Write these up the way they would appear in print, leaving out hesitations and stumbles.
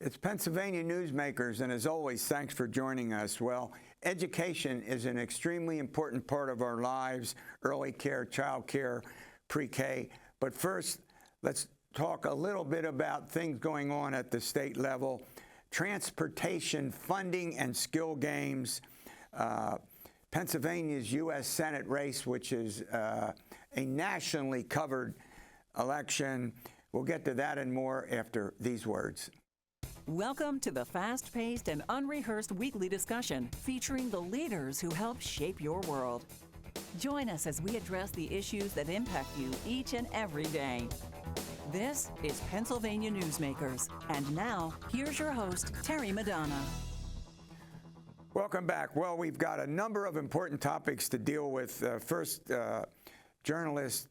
It's Pennsylvania Newsmakers, and as always, thanks for joining us. Well, education is an extremely important part of our lives, early care, child care, pre-K. But first, let's talk a little bit about things going on at the state level. Transportation funding and skill games. Pennsylvania's U.S. Senate race, which is a nationally covered election. We'll get to that and more after these words. Welcome to the fast-paced and unrehearsed weekly discussion featuring the leaders who help shape your world. Join us as we address the issues that impact you each and every day. This is Pennsylvania Newsmakers. And now, here's your host, Terry Madonna. Welcome back. Well, we've got a number of important topics to deal with. First, journalist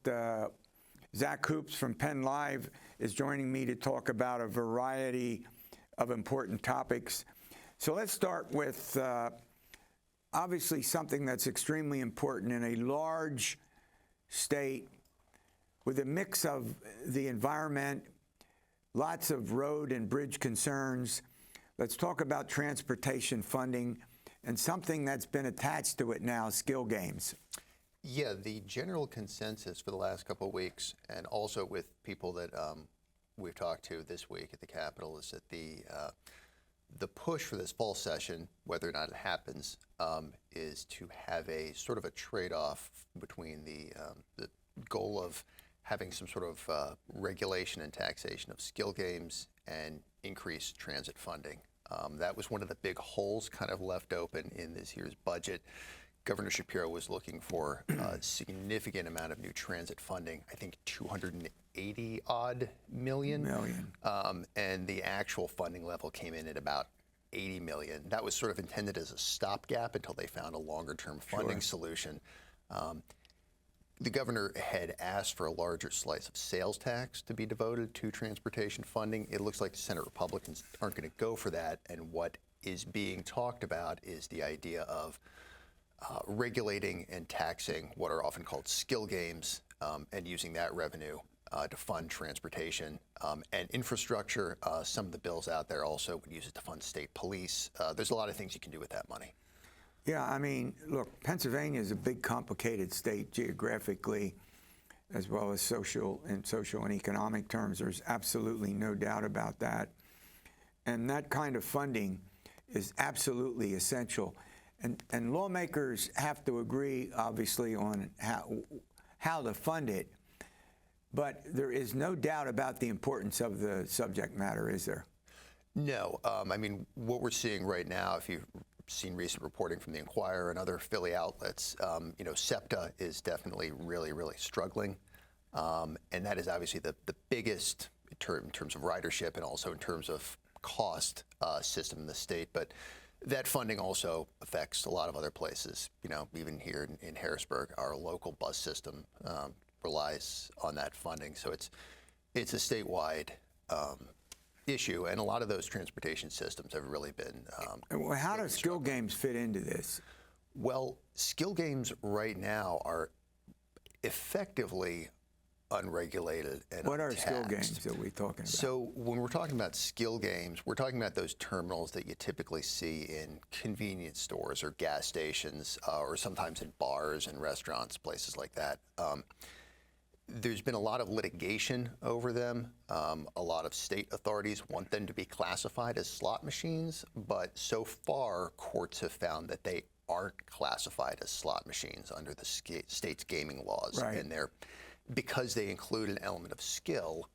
Zach Hoops from PennLive is joining me to talk about a variety of important topics. So let's start with obviously something that's extremely important in a large state with a mix of the environment, lots of road and bridge concerns. Let's talk about transportation funding and something that's been attached to it now, skill games. Yeah, the general consensus for the last couple of weeks, and also with people that we've talked to this week at the Capitol, is that the push for this fall session, whether or not it happens, is to have a sort of a trade-off between the goal of having some sort of regulation and taxation of skill games and increased transit funding. That was one of the big holes kind of left open in this year's budget. Governor Shapiro was looking for a significant amount of new transit funding, I think 280-odd million. And the actual funding level came in at about 80 million. That was sort of intended as a stopgap until they found a longer-term funding solution. The governor had asked for a larger slice of sales tax to be devoted to transportation funding. It looks like the Senate Republicans aren't going to go for that. And what is being talked about is the idea of regulating and taxing what are often called skill games and using that revenue to fund transportation and infrastructure. Some of the bills out there also would use it to fund state police. There's a lot of things you can do with that money. Yeah, I mean, look, Pennsylvania is a big, complicated state geographically, as well as social and economic terms. There's absolutely no doubt about that. And that kind of funding is absolutely essential. And lawmakers have to agree, obviously, on how to fund it. But there is no doubt about the importance of the subject matter, is there? No. I mean, what we're seeing right now, if you've seen recent reporting from the Inquirer and other Philly outlets, SEPTA is definitely really, really struggling. And that is obviously the biggest in terms of ridership and also in terms of cost system in the state. But that funding also affects a lot of other places. Even here in Harrisburg, our local bus system relies on that funding. So it's a statewide issue, and a lot of those transportation systems have really been. How do skill games fit into this? Well, skill games right now are effectively unregulated and What are untaxed. skill games that we're talking about? So when we're talking about skill games, we're talking about those terminals that you typically see in convenience stores or gas stations or sometimes in bars and restaurants, places like that. There's been a lot of litigation over them. A lot of state authorities want them to be classified as slot machines, but so far courts have found that they aren't classified as slot machines under the state's gaming laws. Right. And because they include an element of skill,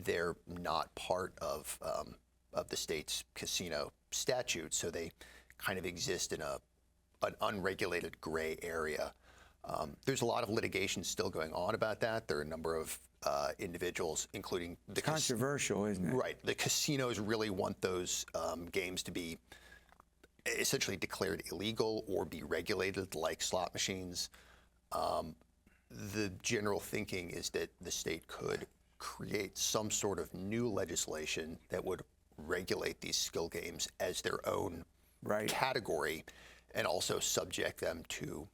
they're not part of the state's casino statute, so they kind of exist in an unregulated gray area. There's a lot of litigation still going on about that. There are a number of individuals, including the controversial, isn't it? Right. The casinos really want those games to be essentially declared illegal or be regulated like slot machines. The general thinking is that the state could create some sort of new legislation that would regulate these skill games as their own category and also subject them to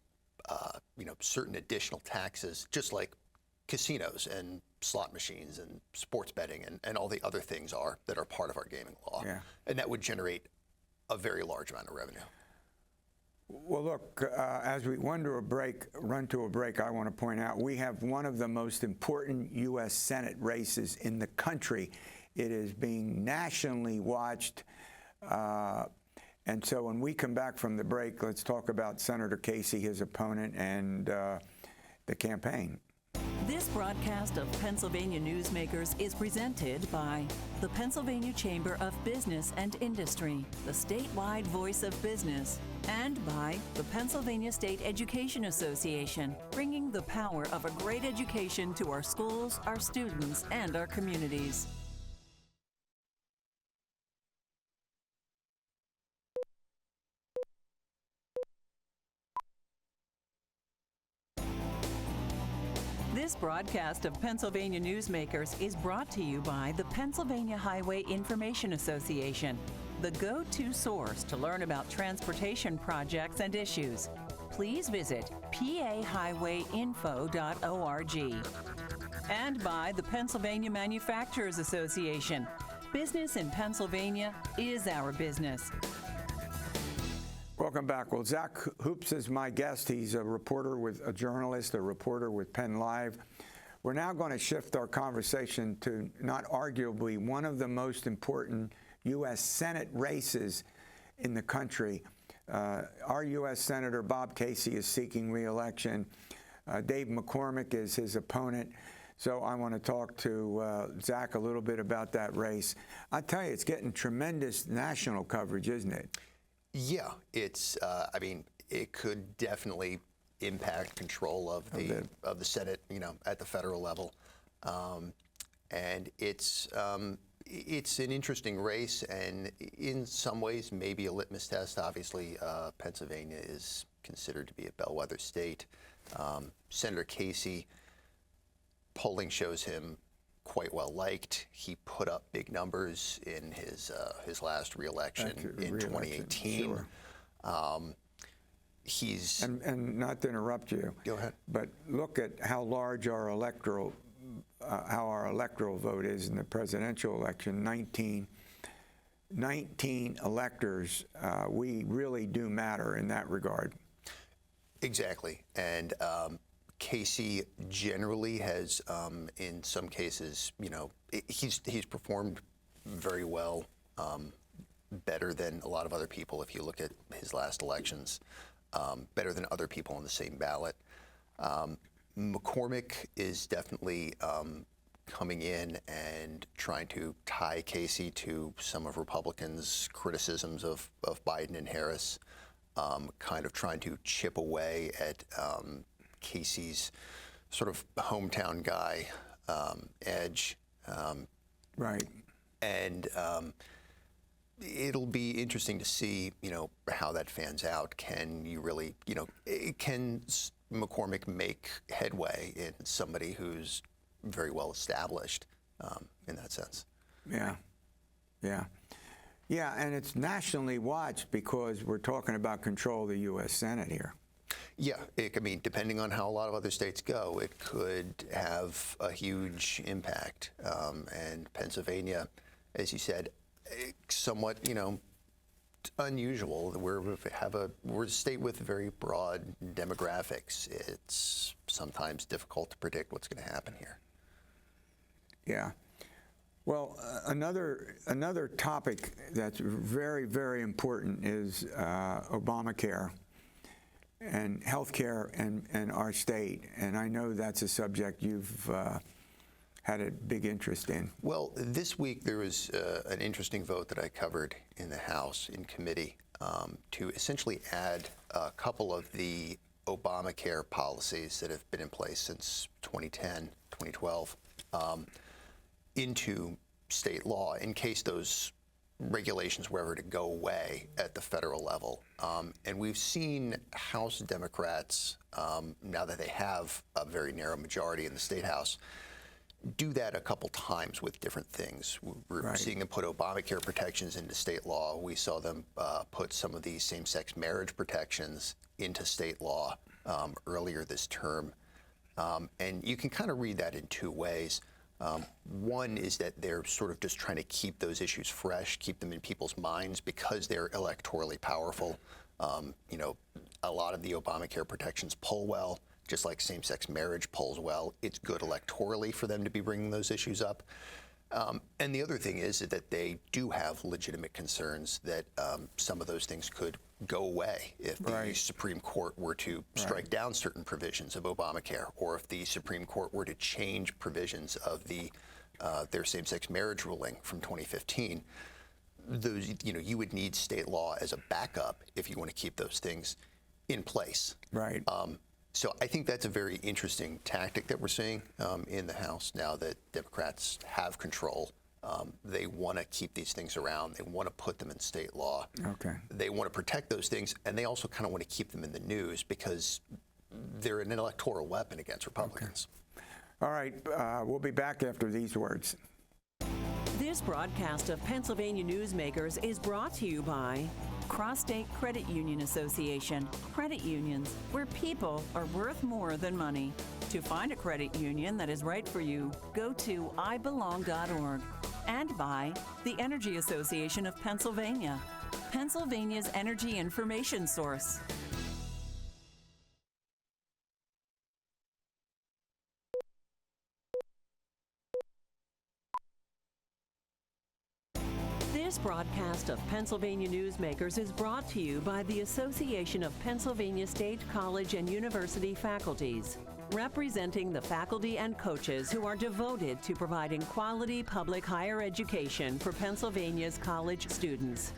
certain additional taxes, just like casinos and slot machines and sports betting and all the other things that are part of our gaming law. Yeah. And that would generate a very large amount of revenue. Well, look, as we run to a break, I want to point out we have one of the most important U.S. Senate races in the country. It is being nationally watched. And so when we come back from the break, let's talk about Senator Casey, his opponent, and the campaign. This broadcast of Pennsylvania Newsmakers is presented by the Pennsylvania Chamber of Business and Industry, the statewide voice of business, and by the Pennsylvania State Education Association, bringing the power of a great education to our schools, our students, and our communities. This broadcast of Pennsylvania Newsmakers is brought to you by the Pennsylvania Highway Information Association, the go-to source to learn about transportation projects and issues. Please visit pahighwayinfo.org. And by the Pennsylvania Manufacturers Association. Business in Pennsylvania is our business. Welcome back. Well, Zach Hoops is my guest. He's a reporter with a reporter with PennLive. We're now going to shift our conversation to not arguably one of the most important U.S. Senate races in the country. Our U.S. Senator Bob Casey is seeking re-election. Dave McCormick is his opponent. So I want to talk to Zach a little bit about that race. I tell you, it's getting tremendous national coverage, isn't it? Yeah, it's. I mean, it could definitely impact control of the Senate, at the federal level, and it's an interesting race, and in some ways, maybe a litmus test. Obviously, Pennsylvania is considered to be a bellwether state. Senator Casey, polling shows him quite well liked. He put up big numbers in his last re-election in 2018. Sure. He's and not to interrupt you. Go ahead. But look at how large our electoral vote is in the presidential election. 19 electors. We really do matter in that regard. Exactly, and Casey generally has, in some cases, he's performed very well, better than a lot of other people. If you look at his last elections, better than other people on the same ballot. McCormick is definitely coming in and trying to tie Casey to some of Republicans' criticisms of Biden and Harris, kind of trying to chip away at Casey's sort of hometown guy edge. Right. And it'll be interesting to see, how that fans out. Can you really, can McCormick make headway in somebody who's very well established in that sense? Yeah. Yeah, and it's nationally watched because we're talking about control of the U.S. Senate here. Yeah, depending on how a lot of other states go, it could have a huge impact. And Pennsylvania, as you said, somewhat, unusual. We're a state with very broad demographics. It's sometimes difficult to predict what's going to happen here. Yeah. Well, another topic that's very, very important is Obamacare and health care in our state. And I know that's a subject you've had a big interest in. Well, this week there was an interesting vote that I covered in the House in committee to essentially add a couple of the Obamacare policies that have been in place since 2010, 2012, into state law in case those regulations were ever to go away at the federal level. And we've seen House Democrats, now that they have a very narrow majority in the State House, do that a couple times with different things. We're seeing them put Obamacare protections into state law. We saw them put some of these same-sex marriage protections into state law earlier this term. And you can kind of read that in two ways. One is that they're sort of just trying to keep those issues fresh, keep them in people's minds because they're electorally powerful. You know, a lot of the Obamacare protections poll well, just like same-sex marriage polls well. It's good electorally for them to be bringing those issues up. And the other thing is that they do have legitimate concerns that some of those things could go away if the Supreme Court were to strike down certain provisions of Obamacare, or if the Supreme Court were to change provisions of their same-sex marriage ruling from 2015. Those, you know, you would need state law as a backup if you want to keep those things in place. Right. So I think that's a very interesting tactic that we're seeing in the House now that Democrats have control. They want to keep these things around. They want to put them in state law. Okay. They want to protect those things, and they also kind of want to keep them in the news because they're an electoral weapon against Republicans. Okay. All right. We'll be back after these words. This broadcast of Pennsylvania Newsmakers is brought to you by Cross-State Credit Union Association. Credit unions, where people are worth more than money. To find a credit union that is right for you, go to ibelong.org. And by the Energy Association of Pennsylvania, Pennsylvania's energy information source. This broadcast of Pennsylvania Newsmakers is brought to you by the Association of Pennsylvania State College and University Faculties, representing the faculty and coaches who are devoted to providing quality public higher education for Pennsylvania's college students.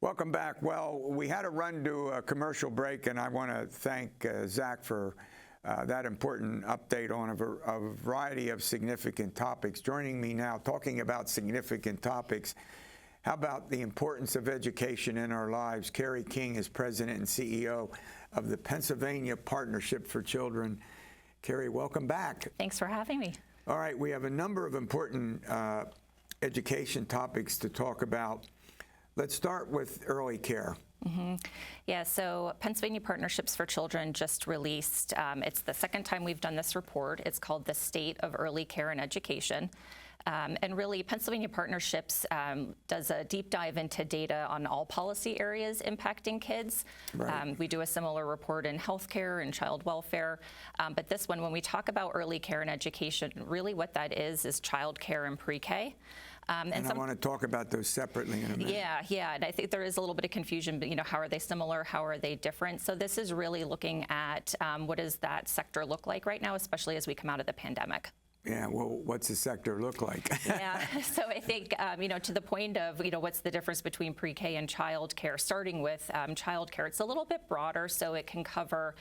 Welcome back. Well, we had to run to a commercial break, and I want to thank Zach for that important update on a variety of significant topics. Joining me now, talking about significant topics, how about the importance of education in our lives? Kari King is President and CEO of the Pennsylvania Partnership for Children. Kari, welcome back. Thanks for having me. All right, we have a number of important education topics to talk about. Let's start with early care. Mm-hmm. Yeah, so Pennsylvania Partnerships for Children just released, it's the second time we've done this report. It's called The State of Early Care and Education. And really, Pennsylvania Partnerships does a deep dive into data on all policy areas impacting kids. Right. We do a similar report in healthcare and child welfare. But this one, when we talk about early care and education, really what that is child care and pre-K. And I want to talk about those separately in a minute. Yeah, and I think there is a little bit of confusion, but how are they similar? How are they different? So this is really looking at what does that sector look like right now, especially as we come out of the pandemic. Yeah, well, what's the sector look like? Yeah, so I think, to the point of, what's the difference between pre-K and child care, starting with child care, it's a little bit broader, so it can cover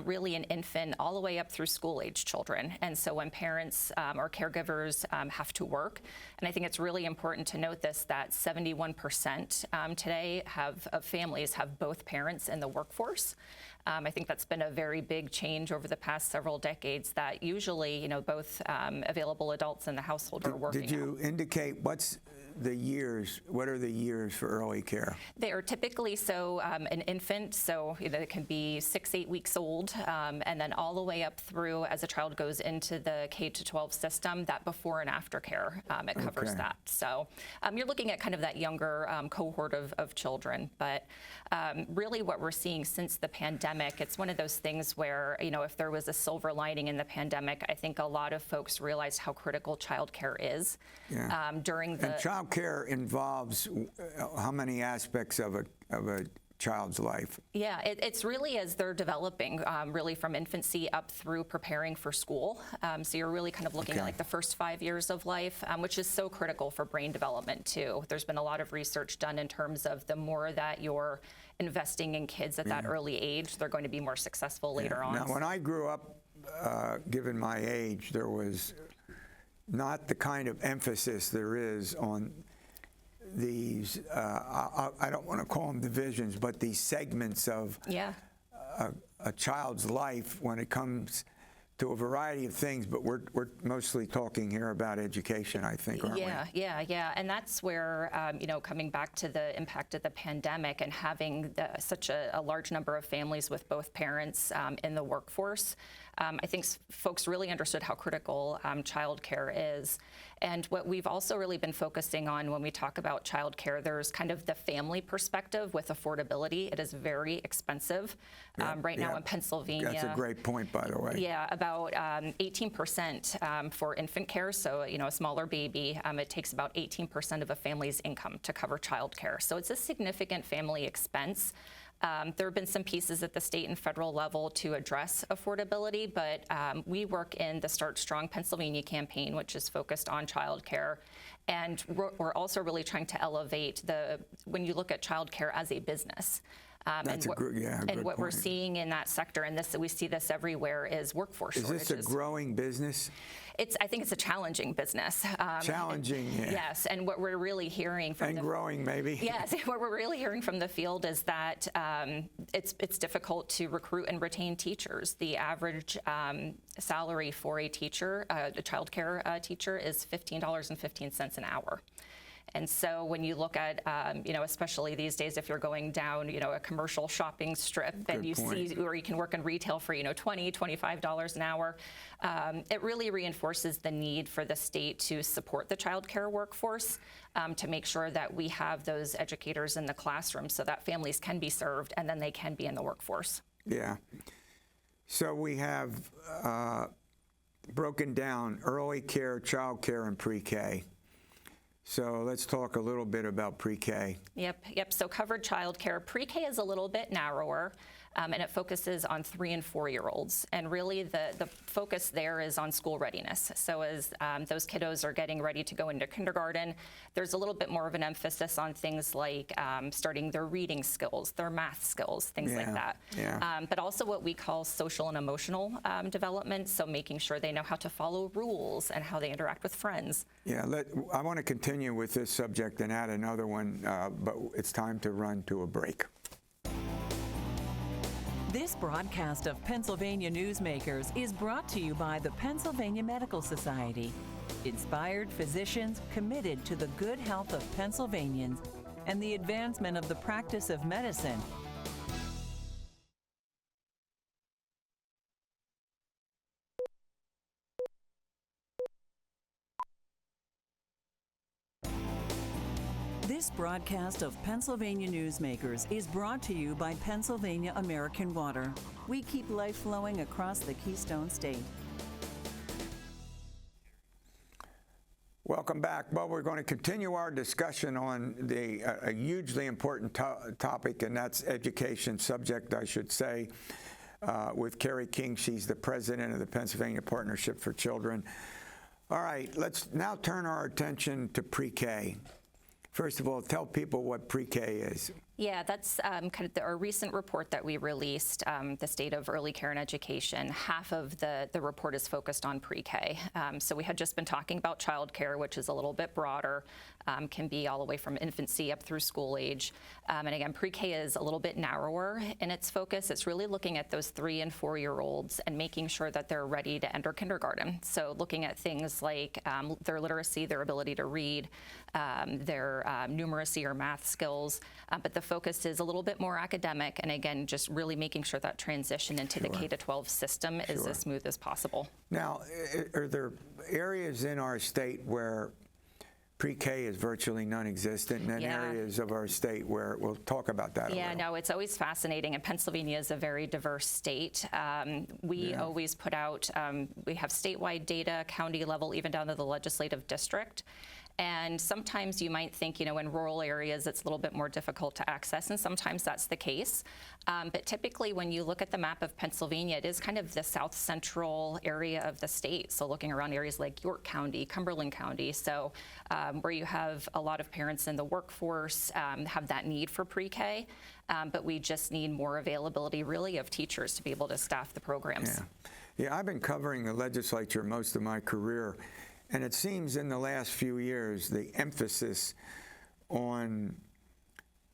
really an infant all the way up through school-age children. And so when parents or caregivers have to work, and I think it's really important to note this, that 71% today of families have both parents in the workforce. I think that's been a very big change over the past several decades, that usually, both available adults in the household are working. Did you indicate what are the years for early care? They are typically, an infant, it can be 6-8 weeks old, and then all the way up through as a child goes into the K-12 system, that before and after care, it covers that. So you're looking at kind of that younger cohort of children. But really what we're seeing since the pandemic, it's one of those things where, if there was a silver lining in the pandemic, I think a lot of folks realized how critical childcare is during the... And childcare involves how many aspects of a child's life? Yeah, it's really as they're developing, really from infancy up through preparing for school. So you're really kind of looking at like the first 5 years of life, which is so critical for brain development too. There's been a lot of research done in terms of the more that you're investing in kids at that early age, they're going to be more successful later on. Now, when I grew up, given my age, there was not the kind of emphasis there is on these, I don't want to call them divisions, but these segments of a child's life when it comes to a variety of things, but we're mostly talking here about education, I think, aren't we? Yeah. And that's where, coming back to the impact of the pandemic and having such a large number of families with both parents in the workforce, I think folks really understood how critical childcare is. And what we've also really been focusing on when we talk about childcare, there's kind of the family perspective with affordability. It is very expensive right now in Pennsylvania. That's a great point, by the way. Yeah, about 18% for infant care. So, a smaller baby, it takes about 18% of a family's income to cover childcare. So it's a significant family expense. There have been some pieces at the state and federal level to address affordability, but we work in the Start Strong Pennsylvania campaign, which is focused on childcare. And we're also really trying to elevate when you look at childcare as a business. That's and what we're seeing in that sector, and we see this everywhere, is workforce shortages. Is this a growing business? I think it's a challenging business. Challenging, yeah. Yes, and what we're really hearing from growing, maybe. Yes, what we're really hearing from the field is that it's difficult to recruit and retain teachers. The average salary for a teacher, a child care teacher, is $15.15 an hour. And so when you look at, especially these days, if you're going down, a commercial shopping strip and you see, or you can work in retail for, $20, $25 an hour, it really reinforces the need for the state to support the child care workforce to make sure that we have those educators in the classroom so that families can be served and then they can be in the workforce. Yeah. So we have broken down early care, child care, and pre-K. So let's talk a little bit about pre-K. Yep. So covered child care. Pre-K is a little bit narrower, and it focuses on 3- and 4-year-olds. And really the focus there is on school readiness. So as those kiddos are getting ready to go into kindergarten, there's a little bit more of an emphasis on things like starting their reading skills, their math skills, things like that. Yeah. But also what we call social and emotional development, so making sure they know how to follow rules and how they interact with friends. Yeah, I want to continue with this subject and add another one, but it's time to run to a break. This broadcast of Pennsylvania Newsmakers is brought to you by the Pennsylvania Medical Society. Inspired physicians committed to the good health of Pennsylvanians and the advancement of the practice of medicine. This broadcast of Pennsylvania Newsmakers is brought to you by Pennsylvania American Water. We keep life flowing across the Keystone State. Welcome back. Well, we're going to continue our discussion on a hugely important topic, and that's education subject, I should say, with Kari King. She's the president of the Pennsylvania Partnership for Children. All right, let's now turn our attention to pre-K. First of all, tell people what pre-K is. Yeah, that's kind of our recent report that we released, the state of early care and education. Half of the report is focused on pre-K. So we had just been talking about child care, which is a little bit broader, can be all the way from infancy up through school age. And again, pre-K is a little bit narrower in its focus. It's really looking at those 3- and 4-year-olds and making sure that they're ready to enter kindergarten. So looking at things like their literacy, their ability to read, their numeracy or math skills, but the focus is a little bit more academic, and again, just really making sure that transition into the K-12 system is as smooth as possible. Now, are there areas in our state where pre-K is virtually non-existent, and then areas of our state where we'll talk about that a little? No, it's always fascinating, and Pennsylvania is a very diverse state. We always put out, we have statewide data, county level, even down to the legislative district. And sometimes you might think, in rural areas, it's a little bit more difficult to access, and sometimes that's the case. But typically, when you look at the map of Pennsylvania, it is kind of the south central area of the state. So looking around areas like York County, Cumberland County, so where you have a lot of parents in the workforce have that need for pre-K, but we just need more availability, really, of teachers to be able to staff the programs. Yeah, I've been covering the legislature most of my career. And it seems in the last few years, the emphasis on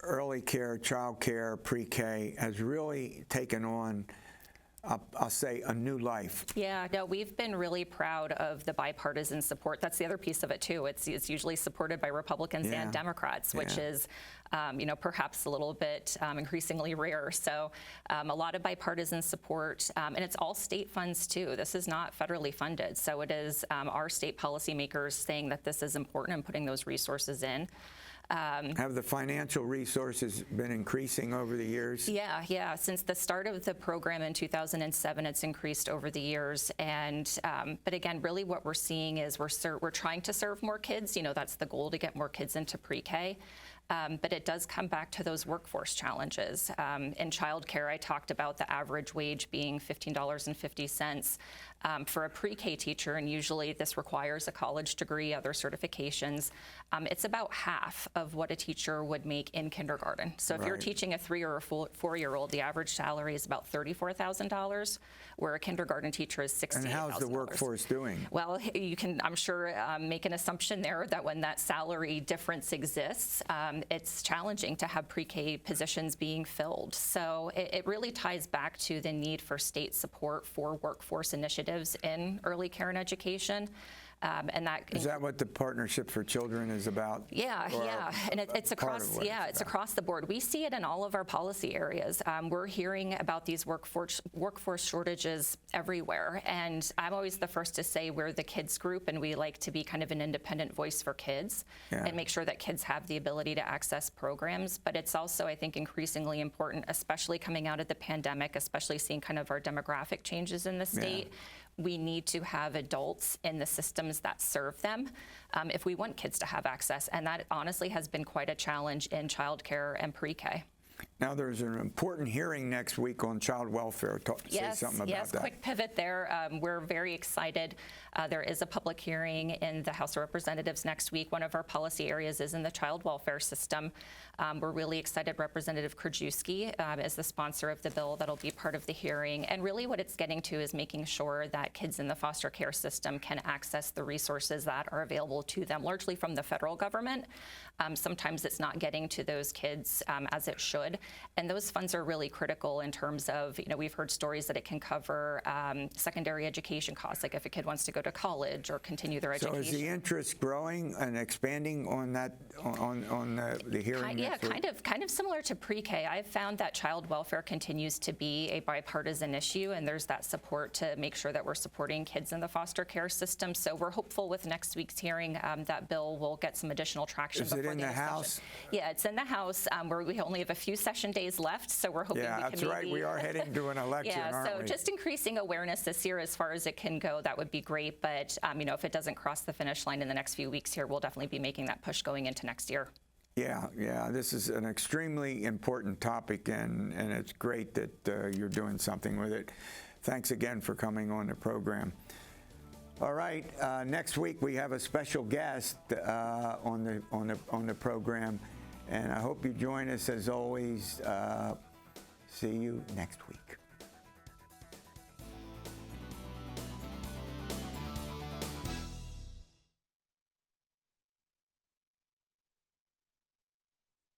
early care, child care, pre-K has really taken on I'll say, a new life. Yeah, no, we've been really proud of the bipartisan support. That's the other piece of it, too. It's usually supported by Republicans Yeah. and Democrats, which Yeah. is, perhaps a little bit increasingly rare. So a lot of bipartisan support, and it's all state funds, too. This is not federally funded. So it is our state policymakers saying that this is important and putting those resources in. Have the financial resources been increasing over the years? Yeah. Since the start of the program in 2007, it's increased over the years. And but again, really, what we're seeing is we're trying to serve more kids. That's the goal, to get more kids into pre-K. But it does come back to those workforce challenges. In childcare, I talked about the average wage being $15.50 for a pre-K teacher, and usually this requires a college degree, other certifications. It's about half of what a teacher would make in kindergarten. So if you're Right. teaching a 3 or a 4-year-old, the average salary is about $34,000, where a kindergarten teacher is $68,000. And how's the workforce doing? Well, you can, I'm sure, make an assumption there that when that salary difference exists, it's challenging to have pre-K positions being filled. So it really ties back to the need for state support for workforce initiatives in early care and education. And that Is that what the Partnership for Children is about? Yeah, and it's across. It's across the board. We see it in all of our policy areas. We're hearing about these workforce shortages everywhere, and I'm always the first to say we're the kids group, and we like to be kind of an independent voice for kids and make sure that kids have the ability to access programs. But it's also, I think, increasingly important, especially coming out of the pandemic, especially seeing kind of our demographic changes in the state. Yeah. We need to have adults in the systems that serve them if we want kids to have access. And that honestly has been quite a challenge in childcare and pre-K. Now, there's an important hearing next week on child welfare. Say something about that. Quick pivot there. We're very excited. There is a public hearing in the House of Representatives next week. One of our policy areas is in the child welfare system. We're really excited. Representative Krajewski is the sponsor of the bill that'll be part of the hearing. And really what it's getting to is making sure that kids in the foster care system can access the resources that are available to them, largely from the federal government. Sometimes it's not getting to those kids as it should. And those funds are really critical in terms of, we've heard stories that it can cover secondary education costs, like if a kid wants to go to college or continue their education. So is the interest growing and expanding on that, on the hearing next week? Kind of similar to pre-K. I've found that child welfare continues to be a bipartisan issue, and there's that support to make sure that we're supporting kids in the foster care system. So we're hopeful with next week's hearing that bill will get some additional traction. Is it in the House? Yeah, it's in the House, where we only have a few session days left, so we're hoping we can that's right. We are heading to an election, aren't we? Just increasing awareness this year as far as it can go, that would be great. But, if it doesn't cross the finish line in the next few weeks here, we'll definitely be making that push going into next year. Yeah. This is an extremely important topic, and it's great that you're doing something with it. Thanks again for coming on the program. All right, next week we have a special guest on the program, and I hope you join us as always. See you next week.